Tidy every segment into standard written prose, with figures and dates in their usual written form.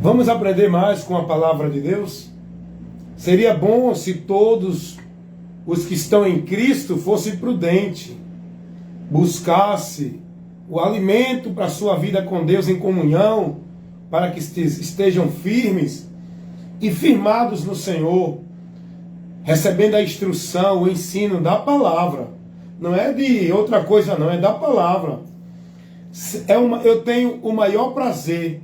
Vamos aprender mais com a palavra de Deus? Seria bom se todos os que estão em Cristo fossem prudentes, buscasse o alimento para a sua vida com Deus em comunhão, para que estejam firmes e firmados no Senhor, recebendo a instrução, o ensino da palavra. Não é de outra coisa não, é da palavra. Eu tenho o maior prazer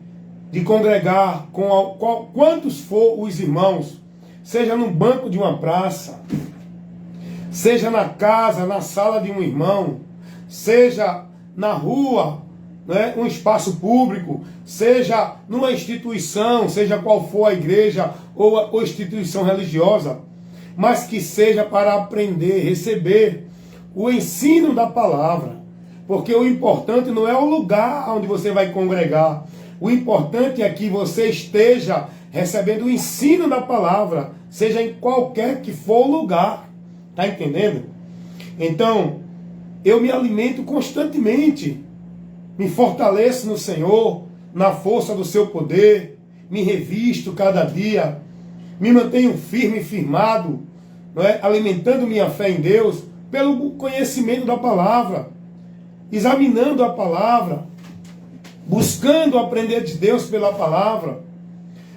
de congregar com quantos for os irmãos, seja no banco de uma praça, seja na casa, na sala de um irmão, seja na rua, né, um espaço público, seja numa instituição, seja qual for a igreja ou instituição religiosa, mas que seja para aprender, receber o ensino da palavra. Porque o importante não é o lugar onde você vai congregar. O importante é que você esteja recebendo o ensino da palavra, seja em qualquer que for o lugar. Está entendendo? Então, eu me alimento constantemente, me fortaleço no Senhor, na força do seu poder, me revisto cada dia, me mantenho firme e firmado, não é? Alimentando minha fé em Deus pelo conhecimento da palavra, examinando a palavra, buscando aprender de Deus pela palavra,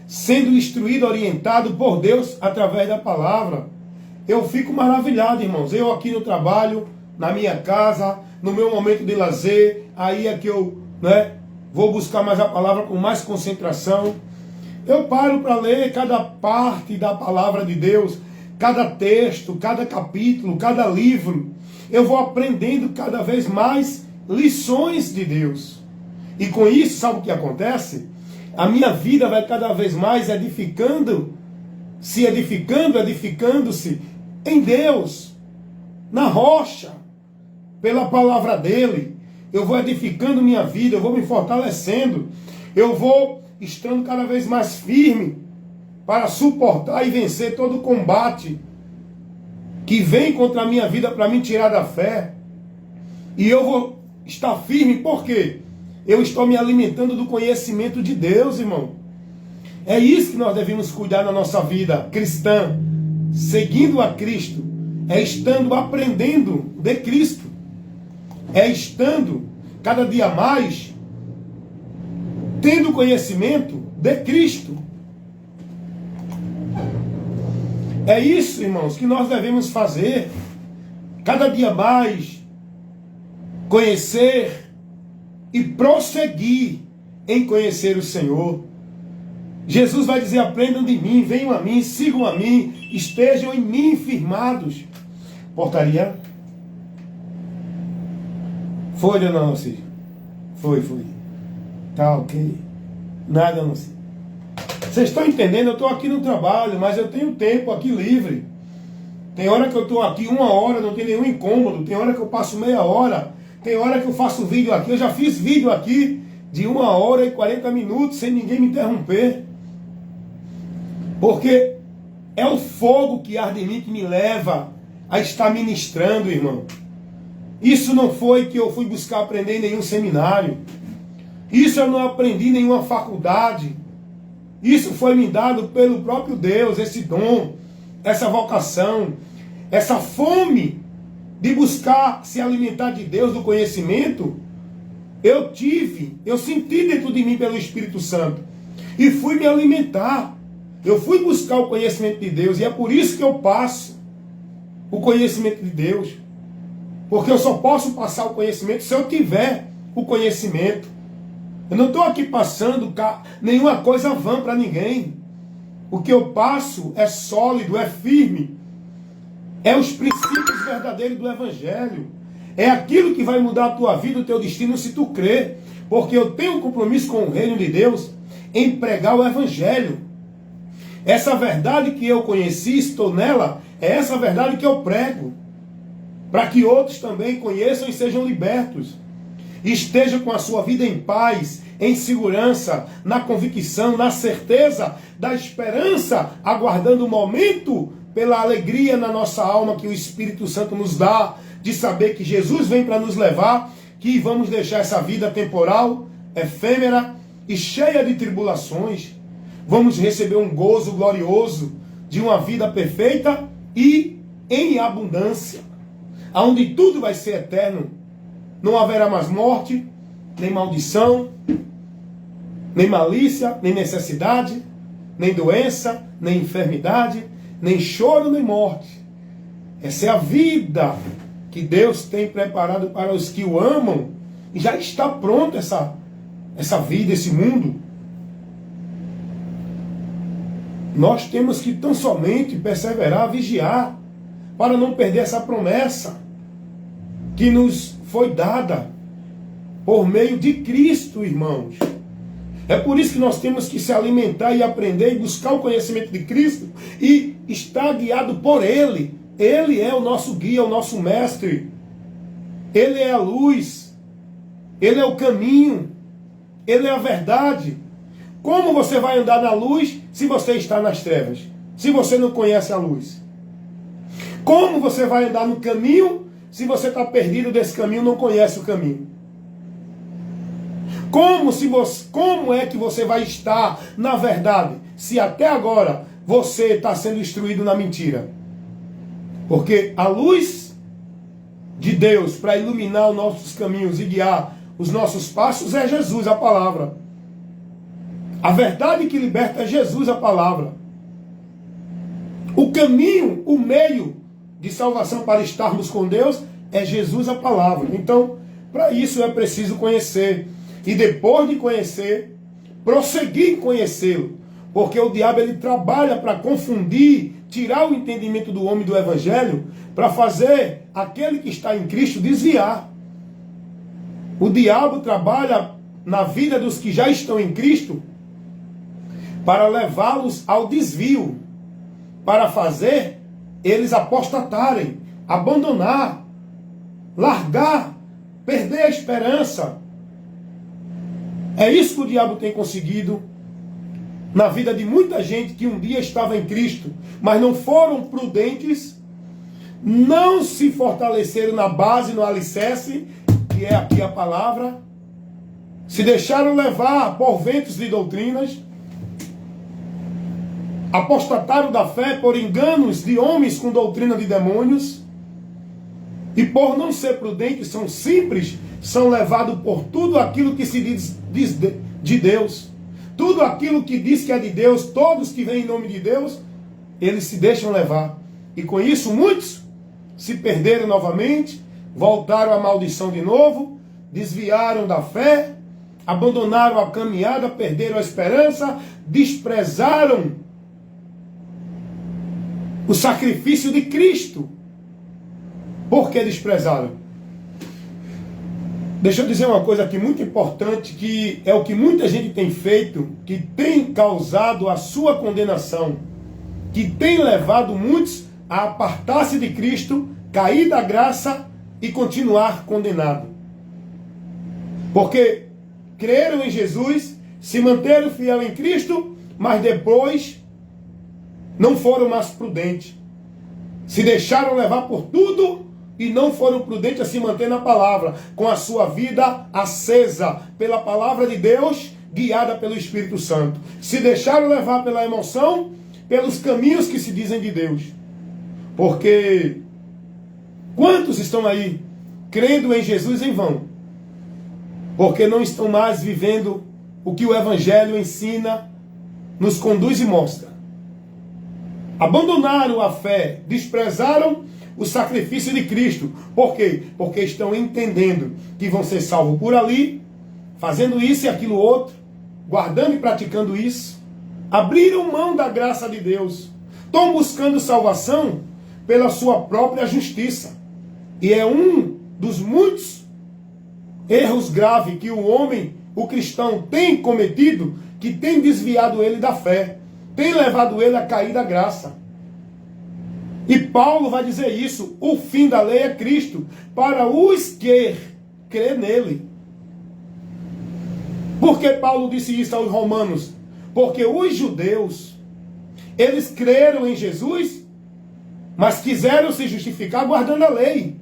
sendo instruído, orientado por Deus através da palavra. Eu fico maravilhado, irmãos. Eu aqui no trabalho, na minha casa, no meu momento de lazer, aí é que eu vou buscar mais a palavra com mais concentração. Eu paro para ler cada parte da palavra de Deus, cada texto, cada capítulo, cada livro. Eu vou aprendendo cada vez mais lições de Deus. E com isso, sabe o que acontece? A minha vida vai cada vez mais edificando-se em Deus, na rocha, pela palavra dele. Eu vou edificando minha vida, eu vou me fortalecendo, eu vou estando cada vez mais firme para suportar e vencer todo o combate que vem contra a minha vida para me tirar da fé. E eu vou estar firme, por quê? Eu estou me alimentando do conhecimento de Deus, irmão. É isso que nós devemos cuidar na nossa vida cristã, seguindo a Cristo. É estando aprendendo de Cristo. É estando cada dia mais tendo conhecimento de Cristo. É isso, irmãos, que nós devemos fazer. Cada dia mais conhecer e prosseguir em conhecer o Senhor. Jesus vai dizer: aprendam de mim, venham a mim, sigam a mim, estejam em mim firmados. Portaria? Foi ou não, Cid? Foi. Tá ok. Nada, não sei. Vocês estão entendendo? Eu estou aqui no trabalho, mas eu tenho tempo aqui livre. Tem hora que eu estou aqui 1 hora, não tem nenhum incômodo. Tem hora que eu passo meia hora. Tem hora que eu faço vídeo aqui. Eu já fiz vídeo aqui de 1 hora e 40 minutos sem ninguém me interromper. Porque é o fogo que arde em mim que me leva a estar ministrando, irmão. Isso não foi que eu fui buscar aprender em nenhum seminário. Isso eu não aprendi em nenhuma faculdade. Isso foi me dado pelo próprio Deus, esse dom, essa vocação, essa fome de buscar se alimentar de Deus, do conhecimento. Eu senti dentro de mim pelo Espírito Santo. E fui me alimentar. Eu fui buscar o conhecimento de Deus. E é por isso que eu passo o conhecimento de Deus. Porque eu só posso passar o conhecimento se eu tiver o conhecimento. Eu não estou aqui passando nenhuma coisa vã para ninguém. O que eu passo é sólido, é firme. É os princípios verdadeiros do Evangelho. É aquilo que vai mudar a tua vida, o teu destino, se tu crer. Porque eu tenho um compromisso com o reino de Deus em pregar o Evangelho. Essa verdade que eu conheci, estou nela, é essa verdade que eu prego. Para que outros também conheçam e sejam libertos. Esteja com a sua vida em paz, em segurança, na convicção, na certeza da esperança, aguardando o momento pela alegria na nossa alma que o Espírito Santo nos dá, de saber que Jesus vem para nos levar, que vamos deixar essa vida temporal, efêmera e cheia de tribulações. vamos receber um gozo glorioso de uma vida perfeita e em abundância, onde tudo vai ser eterno. Não haverá mais morte, nem maldição, nem malícia, nem necessidade, nem doença, nem enfermidade, nem choro, nem morte. Essa é a vida que Deus tem preparado para os que o amam. E já está pronta essa vida, esse mundo. Nós temos que tão somente perseverar, vigiar, para não perder essa promessa que nos foi dada por meio de Cristo, irmãos. É por isso que nós temos que se alimentar e aprender e buscar o conhecimento de Cristo e estar guiado por Ele. Ele é o nosso guia, o nosso mestre. Ele é a luz. Ele é o caminho. Ele é a verdade. Como você vai andar na luz se você está nas trevas? Se você não conhece a luz? Como você vai andar no caminho se você está perdido desse caminho e não conhece o caminho? Como é que você vai estar na verdade se até agora você está sendo instruído na mentira? Porque a luz de Deus para iluminar os nossos caminhos e guiar os nossos passos é Jesus, a palavra. A verdade que liberta é Jesus, a palavra. O caminho, o meio de salvação para estarmos com Deus é Jesus, a palavra. Então, para isso é preciso conhecer. E depois de conhecer, prosseguir em conhecê-lo. Porque o diabo ele trabalha para confundir, tirar o entendimento do homem do evangelho, para fazer aquele que está em Cristo desviar. O diabo trabalha na vida dos que já estão em Cristo para levá-los ao desvio, para fazer eles apostatarem, abandonar, largar, perder a esperança. É isso que o diabo tem conseguido na vida de muita gente que um dia estava em Cristo, mas não foram prudentes, não se fortaleceram na base, no alicerce, que é aqui a palavra, se deixaram levar por ventos de doutrinas, apostataram da fé por enganos de homens com doutrina de demônios, e por não ser prudentes, são simples, são levados por tudo aquilo que se diz de Deus. Tudo aquilo que diz que é de Deus, todos que vêm em nome de Deus, eles se deixam levar. E com isso muitos se perderam novamente, voltaram à maldição de novo, desviaram da fé, abandonaram a caminhada, perderam a esperança, desprezaram o sacrifício de Cristo. Por que desprezaram? Deixa eu dizer uma coisa aqui muito importante, que é o que muita gente tem feito, que tem causado a sua condenação, que tem levado muitos a apartar-se de Cristo, cair da graça e continuar condenado. Porque creram em Jesus, se manteram fiel em Cristo, mas depois não foram mais prudentes. Se deixaram levar por tudo e não foram prudentes a se manter na palavra, com a sua vida acesa pela palavra de Deus, guiada pelo Espírito Santo. Se deixaram levar pela emoção, pelos caminhos que se dizem de Deus. Porque quantos estão aí crendo em Jesus em vão? Porque não estão mais vivendo o que o Evangelho ensina, nos conduz e mostra. Abandonaram a fé, desprezaram o sacrifício de Cristo. Por quê? Porque estão entendendo que vão ser salvos por ali, fazendo isso e aquilo outro, guardando e praticando isso. Abriram mão da graça de Deus. Estão buscando salvação pela sua própria justiça. E é um dos muitos erros graves que o homem, o cristão, tem cometido, que tem desviado ele da fé, tem levado ele a cair da graça. E Paulo vai dizer isso: o fim da lei é Cristo, para os que crê nele. Por que Paulo disse isso aos romanos? Porque os judeus, eles creram em Jesus, mas quiseram se justificar guardando a lei.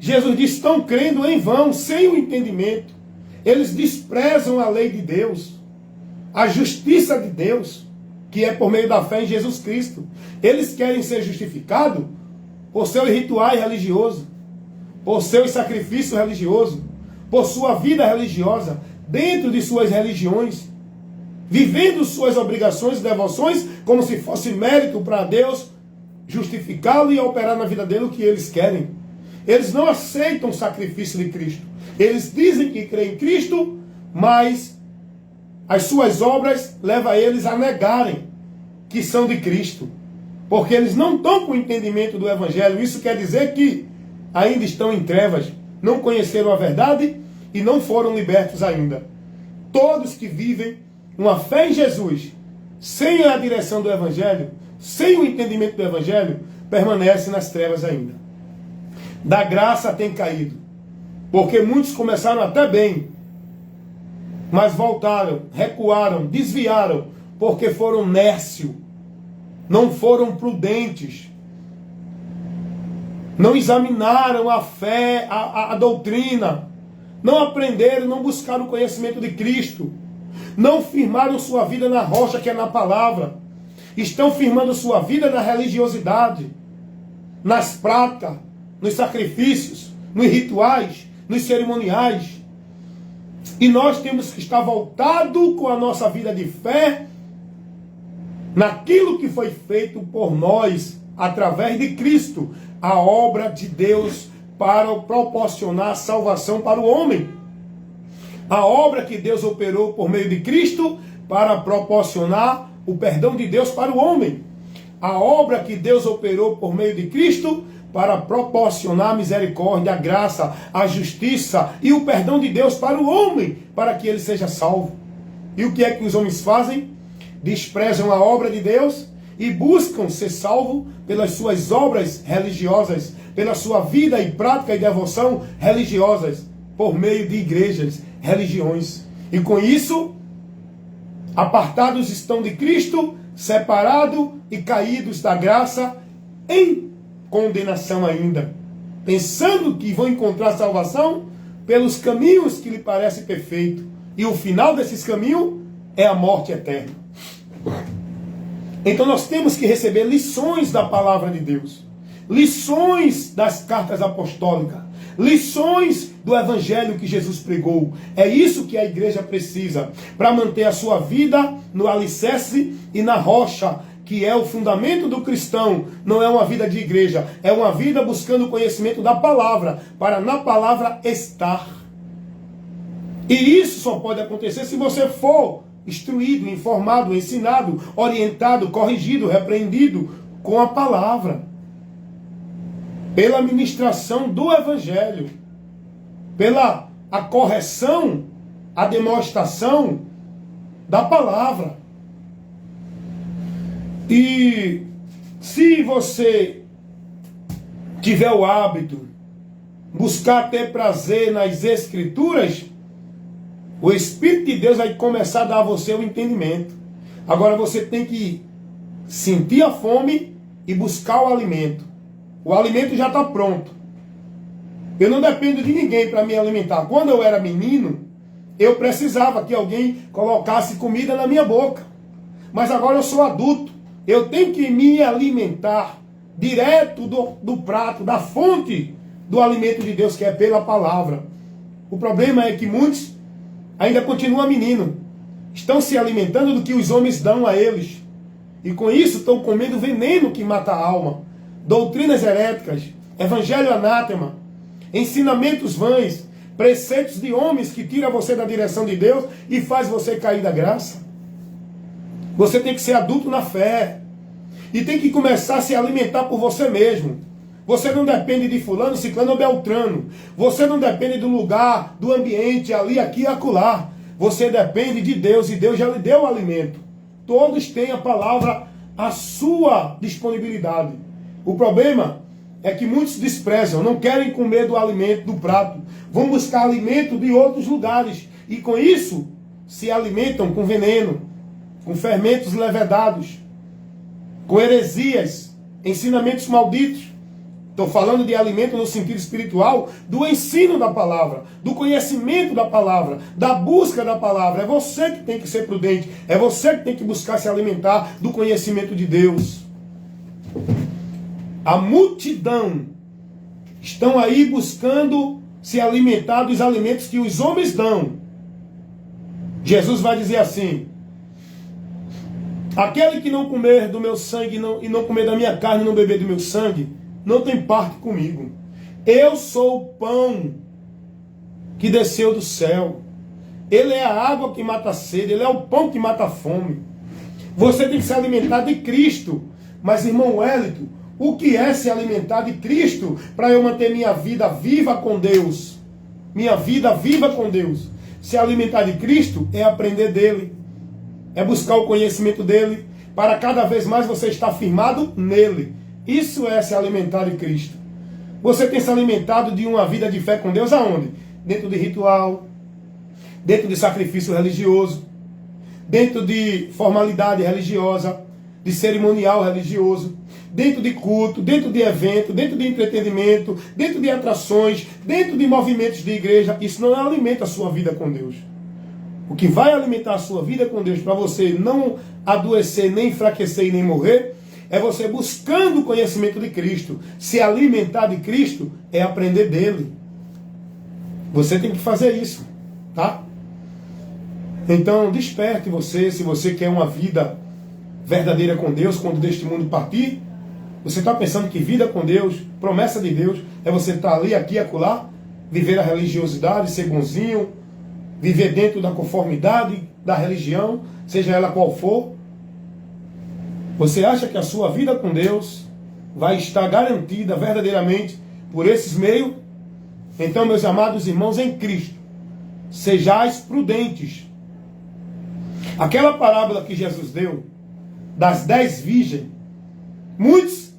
Jesus disse: estão crendo em vão, sem o entendimento. Eles desprezam a lei de Deus. a justiça de Deus, que é por meio da fé em Jesus Cristo. Eles querem ser justificados por seus rituais religiosos, por seus sacrifícios religiosos, por sua vida religiosa, dentro de suas religiões, vivendo suas obrigações e devoções como se fosse mérito para Deus justificá-lo e operar na vida dele o que eles querem. Eles não aceitam o sacrifício de Cristo. Eles dizem que creem em Cristo, mas as suas obras levam eles a negarem que são de Cristo. Porque eles não estão com o entendimento do Evangelho. Isso quer dizer que ainda estão em trevas, não conheceram a verdade e não foram libertos ainda. Todos que vivem uma fé em Jesus, sem a direção do Evangelho, sem o entendimento do Evangelho, permanecem nas trevas ainda. Da graça tem caído. Porque muitos começaram até bem, mas voltaram, recuaram, desviaram, porque foram nércios, não foram prudentes, não examinaram a fé, a doutrina, não aprenderam, não buscaram o conhecimento de Cristo, não firmaram sua vida na rocha que é na palavra, estão firmando sua vida na religiosidade, nas práticas, nos sacrifícios, nos rituais, nos cerimoniais. E nós temos que estar voltado com a nossa vida de fé naquilo que foi feito por nós através de Cristo, a obra de Deus para proporcionar salvação para o homem. A obra que Deus operou por meio de Cristo para proporcionar o perdão de Deus para o homem. A obra que Deus operou por meio de Cristo para proporcionar a misericórdia, a graça, a justiça e o perdão de Deus para o homem, para que ele seja salvo. E o que é que os homens fazem? Desprezam a obra de Deus e buscam ser salvos pelas suas obras religiosas, pela sua vida e prática e devoção religiosas, por meio de igrejas, religiões. E com isso, apartados estão de Cristo, separados e caídos da graça, em condenação ainda, pensando que vão encontrar salvação pelos caminhos que lhe parece perfeito, e o final desses caminhos é a morte eterna. Então nós temos que receber lições da palavra de Deus, lições das cartas apostólicas, lições do evangelho que Jesus pregou. É isso que a igreja precisa para manter a sua vida no alicerce e na rocha, que é o fundamento do cristão. Não é uma vida de igreja, é uma vida buscando o conhecimento da palavra, para na palavra estar. E isso só pode acontecer se você for instruído, informado, ensinado, orientado, corrigido, repreendido com a palavra, pela ministração do evangelho, pela a correção, a demonstração da palavra. E se você tiver o hábito, buscar ter prazer nas Escrituras, o Espírito de Deus vai começar a dar a você o entendimento. Agora você tem que sentir a fome e buscar o alimento. O alimento já está pronto. Eu não dependo de ninguém para me alimentar. Quando eu era menino, eu precisava que alguém colocasse comida na minha boca. Mas agora eu sou adulto. Eu tenho que me alimentar direto do prato, da fonte do alimento de Deus, que é pela palavra. O problema é que muitos ainda continuam menino. Estão se alimentando do que os homens dão a eles. E com isso estão comendo veneno que mata a alma. Doutrinas heréticas, evangelho anátema, ensinamentos vãs, preceitos de homens que tiram você da direção de Deus e faz você cair da graça. Você tem que ser adulto na fé. E tem que começar a se alimentar por você mesmo. Você não depende de fulano, ciclano ou beltrano. Você não depende do lugar, do ambiente, ali, aqui e acolá. Você depende de Deus e Deus já lhe deu o alimento. Todos têm a palavra à sua disponibilidade. O problema é que muitos desprezam, não querem comer do alimento, do prato. Vão buscar alimento de outros lugares. E com isso, se alimentam com veneno, com fermentos levedados, com heresias, ensinamentos malditos, Estou falando de alimento no sentido espiritual, do ensino da palavra, do conhecimento da palavra, da busca da palavra. É você que tem que ser prudente, é você que tem que buscar se alimentar do conhecimento de Deus. A multidão estão aí buscando se alimentar dos alimentos que os homens dão. Jesus vai dizer assim: aquele que não comer do meu sangue e não comer da minha carne e não beber do meu sangue, não tem parte comigo. Eu sou o pão que desceu do céu. Ele é a água que mata a sede, ele é o pão que mata a fome. Você tem que se alimentar de Cristo. Mas, irmão Wellington, o que é se alimentar de Cristo para eu manter minha vida viva com Deus? Minha vida viva com Deus. Se alimentar de Cristo é aprender dele, é buscar o conhecimento dele, para cada vez mais você estar firmado nele. Isso é se alimentar de Cristo. Você tem se alimentado de uma vida de fé com Deus aonde? Dentro de ritual, dentro de sacrifício religioso, dentro de formalidade religiosa, de cerimonial religioso, dentro de culto, dentro de evento, dentro de entretenimento, dentro de atrações, dentro de movimentos de igreja. Isso não alimenta a sua vida com Deus. O que vai alimentar a sua vida com Deus para você não adoecer, nem enfraquecer e nem morrer, é você buscando o conhecimento de Cristo. Se alimentar de Cristo é aprender dele. Você tem que fazer isso, tá? Então desperte você, se você quer uma vida verdadeira com Deus, quando deste mundo partir. Você está pensando que vida com Deus, promessa de Deus, é você estar ali, aqui e acolá, viver a religiosidade, ser bonzinho, viver dentro da conformidade da religião, seja ela qual for. Você acha que a sua vida com Deus vai estar garantida verdadeiramente por esses meios? Então, meus amados irmãos em Cristo, sejais prudentes. Aquela parábola que Jesus deu, das 10 virgens, muitos,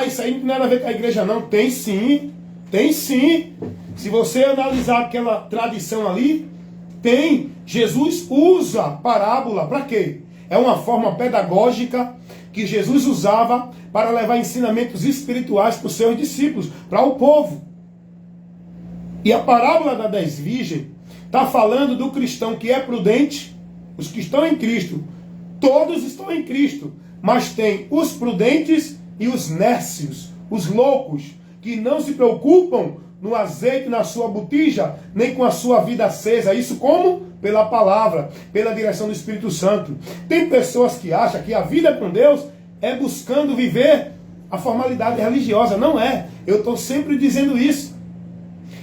isso aí não tem nada a ver com a igreja não. Tem sim, tem sim. Se você analisar aquela tradição ali, tem. Jesus usa parábola para quê? É uma forma pedagógica que Jesus usava para levar ensinamentos espirituais para os seus discípulos, para o povo. E a parábola das 10 virgens está falando do cristão que é prudente. Os que estão em Cristo, todos estão em Cristo, mas tem os prudentes e os nércios, os loucos, que não se preocupam no azeite na sua botija, nem com a sua vida acesa. Isso como? Pela palavra, pela direção do Espírito Santo. Tem pessoas que acham que a vida com Deus é buscando viver a formalidade religiosa. Não é. Eu estou sempre dizendo isso.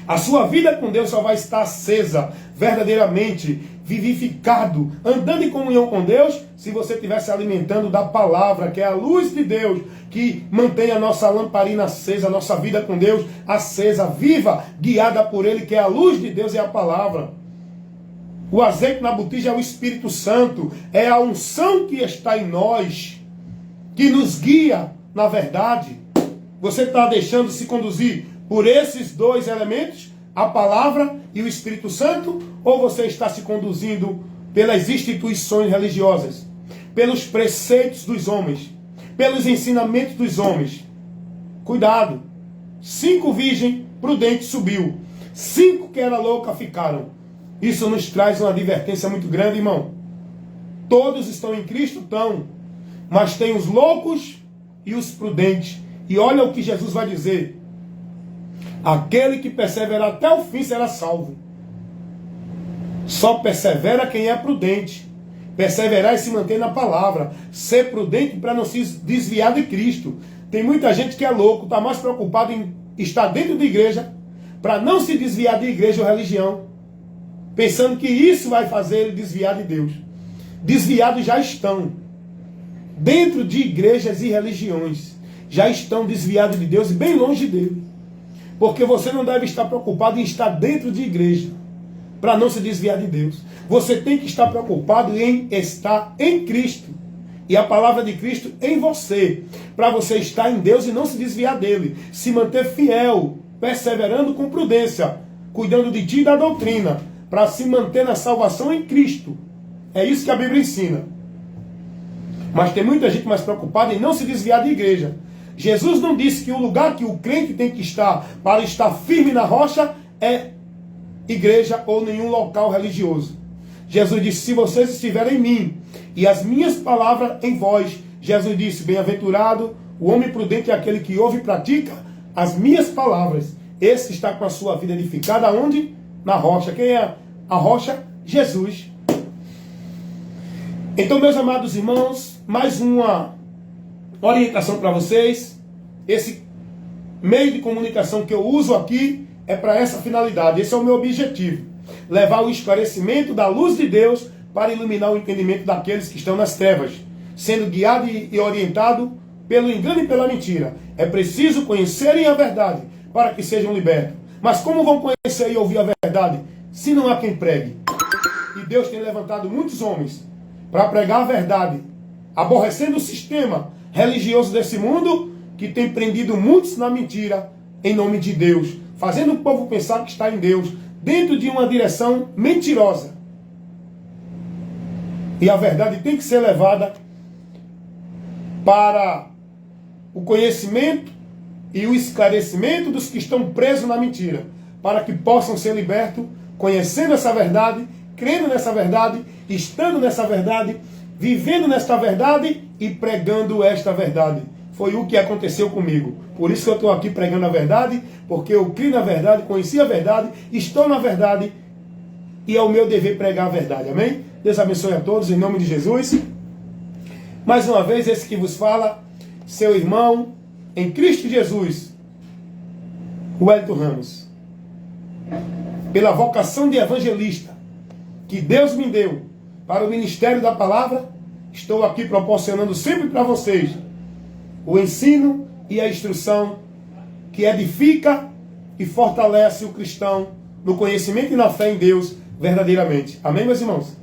A sua vida com Deus só vai estar acesa, verdadeiramente vivificado, andando em comunhão com Deus, se você estiver se alimentando da palavra, que é a luz de Deus, que mantém a nossa lamparina acesa, a nossa vida com Deus acesa, viva, guiada por Ele, que é a luz de Deus e a palavra. O azeite na botija é o Espírito Santo, é a unção que está em nós, que nos guia na verdade. Você está deixando se conduzir por esses dois elementos, a palavra e o Espírito Santo, ou você está se conduzindo pelas instituições religiosas, pelos preceitos dos homens, pelos ensinamentos dos homens? Cuidado. 5 virgens prudentes subiu, 5 que era louca ficaram. Isso nos traz uma advertência muito grande, irmão. Todos estão em Cristo, estão, mas tem os loucos e os prudentes. E olha o que Jesus vai dizer: aquele que perseverar até o fim será salvo. Só persevera quem é prudente. Perseverar e se manter na palavra. Ser prudente para não se desviar de Cristo. Tem muita gente que é louco, está mais preocupado em estar dentro da igreja, para não se desviar de igreja ou religião, pensando que isso vai fazer ele desviar de Deus. Desviados já estão. Dentro de igrejas e religiões. Já estão desviados de Deus e bem longe dele. Porque você não deve estar preocupado em estar dentro de igreja, para não se desviar de Deus. Você tem que estar preocupado em estar em Cristo. E a palavra de Cristo em você. Para você estar em Deus e não se desviar dele. Se manter fiel, perseverando com prudência, cuidando de ti e da doutrina, para se manter na salvação em Cristo. É isso que a Bíblia ensina. Mas tem muita gente mais preocupada em não se desviar de igreja. Jesus não disse que o lugar que o crente tem que estar para estar firme na rocha é igreja ou nenhum local religioso. Jesus disse, se vocês estiverem em mim e as minhas palavras em vós, Jesus disse, bem-aventurado o homem prudente é aquele que ouve e pratica as minhas palavras. Esse está com a sua vida edificada onde? Na rocha. Quem é a rocha? Jesus. Então, meus amados irmãos, mais uma orientação para vocês. Esse meio de comunicação que eu uso aqui é para essa finalidade. Esse é o meu objetivo. Levar o esclarecimento da luz de Deus para iluminar o entendimento daqueles que estão nas trevas, sendo guiado e orientado pelo engano e pela mentira. É preciso conhecerem a verdade para que sejam libertos. Mas como vão conhecer e ouvir a verdade se não há quem pregue? E Deus tem levantado muitos homens para pregar a verdade, aborrecendo o sistema religioso desse mundo que tem prendido muitos na mentira em nome de Deus, fazendo o povo pensar que está em Deus, dentro de uma direção mentirosa. E a verdade tem que ser levada para o conhecimento e o esclarecimento dos que estão presos na mentira, para que possam ser libertos, conhecendo essa verdade, crendo nessa verdade, estando nessa verdade, vivendo nesta verdade e pregando esta verdade. Foi o que aconteceu comigo. Por isso que eu estou aqui pregando a verdade, porque eu criei na verdade, conheci a verdade, estou na verdade e é o meu dever pregar a verdade. Amém? Deus abençoe a todos em nome de Jesus. Mais uma vez, esse que vos fala, seu irmão em Cristo Jesus, Wellington Ramos. Pela vocação de evangelista que Deus me deu para o ministério da palavra, estou aqui proporcionando sempre para vocês o ensino e a instrução que edifica e fortalece o cristão no conhecimento e na fé em Deus verdadeiramente. Amém, meus irmãos?